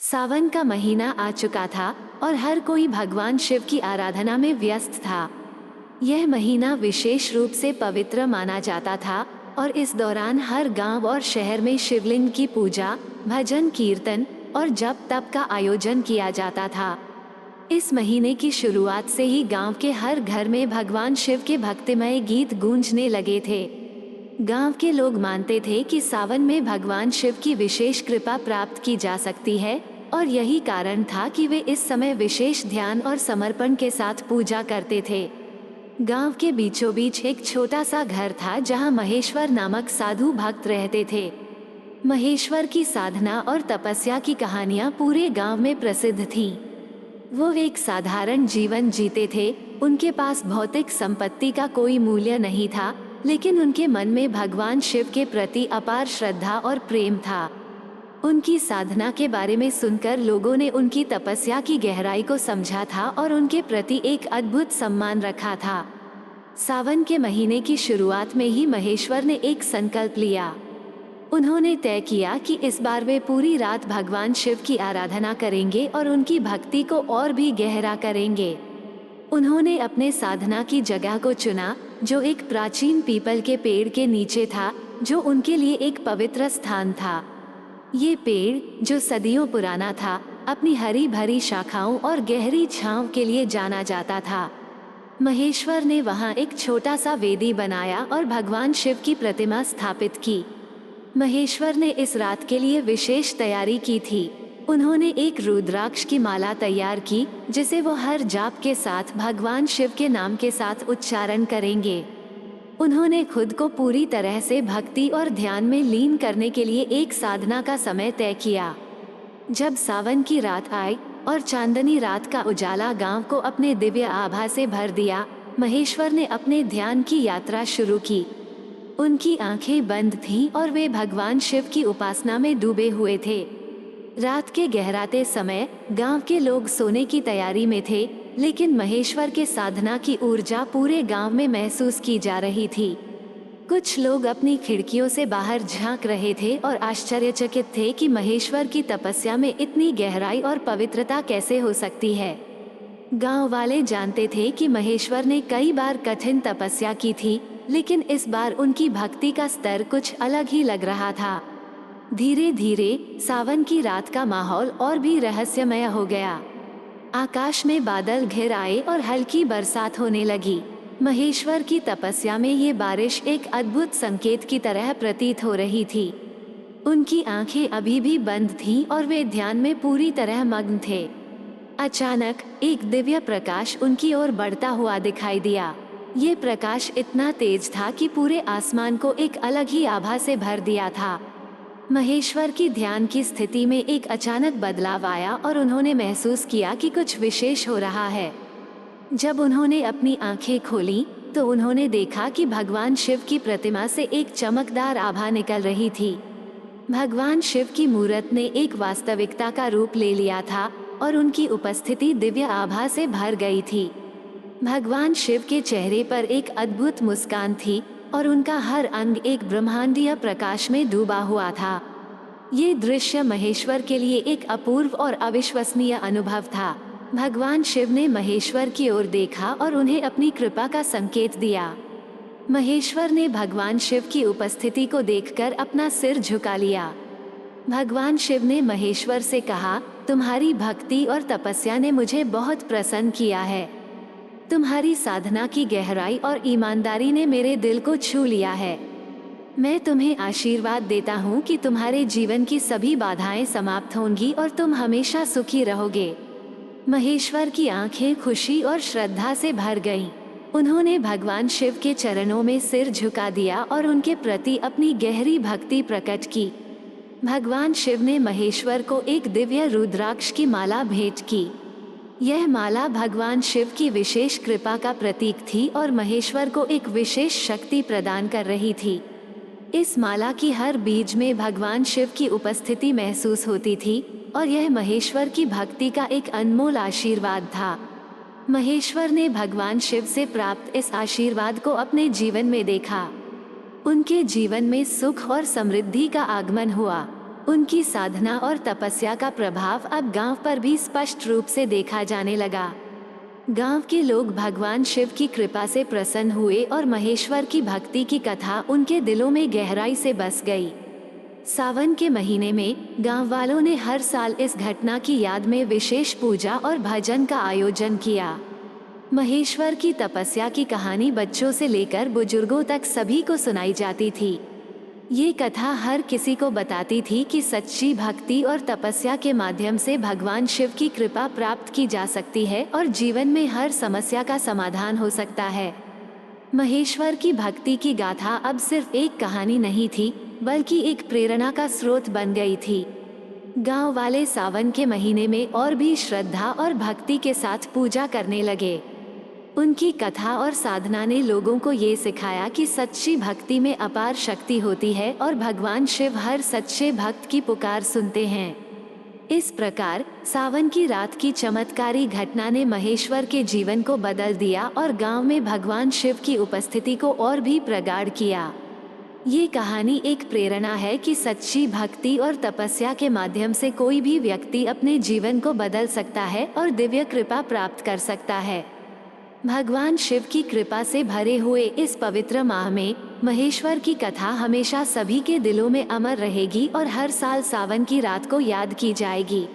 सावन का महीना आ चुका था और हर कोई भगवान शिव की आराधना में व्यस्त था। यह महीना विशेष रूप से पवित्र माना जाता था और इस दौरान हर गांव और शहर में शिवलिंग की पूजा, भजन कीर्तन और जप तप का आयोजन किया जाता था। इस महीने की शुरुआत से ही गांव के हर घर में भगवान शिव के भक्तिमय गीत गूंजने लगे थे। गांव के लोग मानते थे कि सावन में भगवान शिव की विशेष कृपा प्राप्त की जा सकती है और यही कारण था कि वे इस समय विशेष ध्यान और समर्पण के साथ पूजा करते थे। गांव के बीचों बीच एक छोटा सा घर था जहां महेश्वर नामक साधु भक्त रहते थे। महेश्वर की साधना और तपस्या की कहानियां पूरे गांव में प्रसिद्ध थीं। वो एक साधारण जीवन जीते थे। उनके पास भौतिक संपत्ति का कोई मूल्य नहीं था, लेकिन उनके मन में भगवान शिव के प्रति अपार श्रद्धा और प्रेम था। उनकी साधना के बारे में सुनकर लोगों ने उनकी तपस्या की गहराई को समझा था और उनके प्रति एक अद्भुत सम्मान रखा था। सावन के महीने की शुरुआत में ही महेश्वर ने एक संकल्प लिया। उन्होंने तय किया कि इस बार वे पूरी रात भगवान शिव की आराधना करेंगे और उनकी भक्ति को और भी गहरा करेंगे। उन्होंने अपने साधना की जगह को चुना, जो एक प्राचीन पीपल के पेड़ के नीचे था, जो उनके लिए एक पवित्र स्थान था। ये पेड़, जो सदियों पुराना था, अपनी हरी भरी शाखाओं और गहरी छांव के लिए जाना जाता था। महेश्वर ने वहां एक छोटा सा वेदी बनाया और भगवान शिव की प्रतिमा स्थापित की। महेश्वर ने इस रात के लिए विशेष तैयारी की थी। उन्होंने एक रुद्राक्ष की माला तैयार की, जिसे वो हर जाप के साथ भगवान शिव के नाम के साथ उच्चारण करेंगे। उन्होंने खुद को पूरी तरह से भक्ति और ध्यान में लीन करने के लिए एक साधना का समय तय किया। जब सावन की रात आई और चांदनी रात का उजाला गांव को अपने दिव्य आभा से भर दिया, महेश्वर ने अपने ध्यान की यात्रा शुरू की। उनकी आंखें बंद थीं और वे भगवान शिव की उपासना में डूबे हुए थे। रात के गहराते समय गांव के लोग सोने की तैयारी में थे, लेकिन महेश्वर के साधना की ऊर्जा पूरे गांव में महसूस की जा रही थी। कुछ लोग अपनी खिड़कियों से बाहर झांक रहे थे और आश्चर्यचकित थे कि महेश्वर की तपस्या में इतनी गहराई और पवित्रता कैसे हो सकती है। गांव वाले जानते थे कि महेश्वर ने कई बार कठिन तपस्या की थी, लेकिन इस बार उनकी भक्ति का स्तर कुछ अलग ही लग रहा था। धीरे धीरे सावन की रात का माहौल और भी रहस्यमय हो गया। आकाश में बादल घिर आए और हल्की बरसात होने लगी। महेश्वर की तपस्या में ये बारिश एक अद्भुत संकेत की तरह प्रतीत हो रही थी। उनकी आंखें अभी भी बंद थीं और वे ध्यान में पूरी तरह मग्न थे। अचानक एक दिव्य प्रकाश उनकी ओर बढ़ता हुआ दिखाई दिया। ये प्रकाश इतना तेज था कि पूरे आसमान को एक अलग ही आभा से भर दिया था। महेश्वर की ध्यान की स्थिति में एक अचानक बदलाव आया और उन्होंने महसूस किया कि कुछ विशेष हो रहा है। जब उन्होंने अपनी आंखें खोलीं, तो उन्होंने देखा कि भगवान शिव की प्रतिमा से एक चमकदार आभा निकल रही थी। भगवान शिव की मूर्त ने एक वास्तविकता का रूप ले लिया था और उनकी उपस्थिति दिव्य आभा से भर गई थी। भगवान शिव के चेहरे पर एक अद्भुत मुस्कान थी और उनका हर अंग एक ब्रह्मांडीय प्रकाश में डूबा हुआ था। ये दृश्य महेश्वर के लिए एक अपूर्व और अविश्वसनीय अनुभव था। भगवान शिव ने महेश्वर की ओर देखा और उन्हें अपनी कृपा का संकेत दिया। महेश्वर ने भगवान शिव की उपस्थिति को देखकर अपना सिर झुका लिया। भगवान शिव ने महेश्वर से कहा, तुम्हारी भक्ति और तपस्या ने मुझे बहुत प्रसन्न किया है। तुम्हारी साधना की गहराई और ईमानदारी ने मेरे दिल को छू लिया है। मैं तुम्हें आशीर्वाद देता हूँ कि तुम्हारे जीवन की सभी बाधाएं समाप्त होंगी और तुम हमेशा सुखी रहोगे। महेश्वर की आंखें खुशी और श्रद्धा से भर गईं। उन्होंने भगवान शिव के चरणों में सिर झुका दिया और उनके प्रति अपनी गहरी भक्ति प्रकट की। भगवान शिव ने महेश्वर को एक दिव्य रुद्राक्ष की माला भेंट की। यह माला भगवान शिव की विशेष कृपा का प्रतीक थी और महेश्वर को एक विशेष शक्ति प्रदान कर रही थी। इस माला की हर बीज में भगवान शिव की उपस्थिति महसूस होती थी और यह महेश्वर की भक्ति का एक अनमोल आशीर्वाद था। महेश्वर ने भगवान शिव से प्राप्त इस आशीर्वाद को अपने जीवन में देखा। उनके जीवन में सुख और समृद्धि का आगमन हुआ। उनकी साधना और तपस्या का प्रभाव अब गांव पर भी स्पष्ट रूप से देखा जाने लगा। गांव के लोग भगवान शिव की कृपा से प्रसन्न हुए और महेश्वर की भक्ति की कथा उनके दिलों में गहराई से बस गई। सावन के महीने में गांव वालों ने हर साल इस घटना की याद में विशेष पूजा और भजन का आयोजन किया। महेश्वर की तपस्या की कहानी बच्चों से लेकर बुजुर्गों तक सभी को सुनाई जाती थी। ये कथा हर किसी को बताती थी कि सच्ची भक्ति और तपस्या के माध्यम से भगवान शिव की कृपा प्राप्त की जा सकती है और जीवन में हर समस्या का समाधान हो सकता है। महेश्वर की भक्ति की गाथा अब सिर्फ एक कहानी नहीं थी, बल्कि एक प्रेरणा का स्रोत बन गई थी। गांव वाले सावन के महीने में और भी श्रद्धा और भक्ति के साथ पूजा करने लगे। उनकी कथा और साधना ने लोगों को ये सिखाया कि सच्ची भक्ति में अपार शक्ति होती है और भगवान शिव हर सच्चे भक्त की पुकार सुनते हैं। इस प्रकार सावन की रात की चमत्कारी घटना ने महेश्वर के जीवन को बदल दिया और गांव में भगवान शिव की उपस्थिति को और भी प्रगाढ़ किया। ये कहानी एक प्रेरणा है कि सच्ची भक्ति और तपस्या के माध्यम से कोई भी व्यक्ति अपने जीवन को बदल सकता है और दिव्य कृपा प्राप्त कर सकता है। भगवान शिव की कृपा से भरे हुए इस पवित्र माह में महेश्वर की कथा हमेशा सभी के दिलों में अमर रहेगी और हर साल सावन की रात को याद की जाएगी।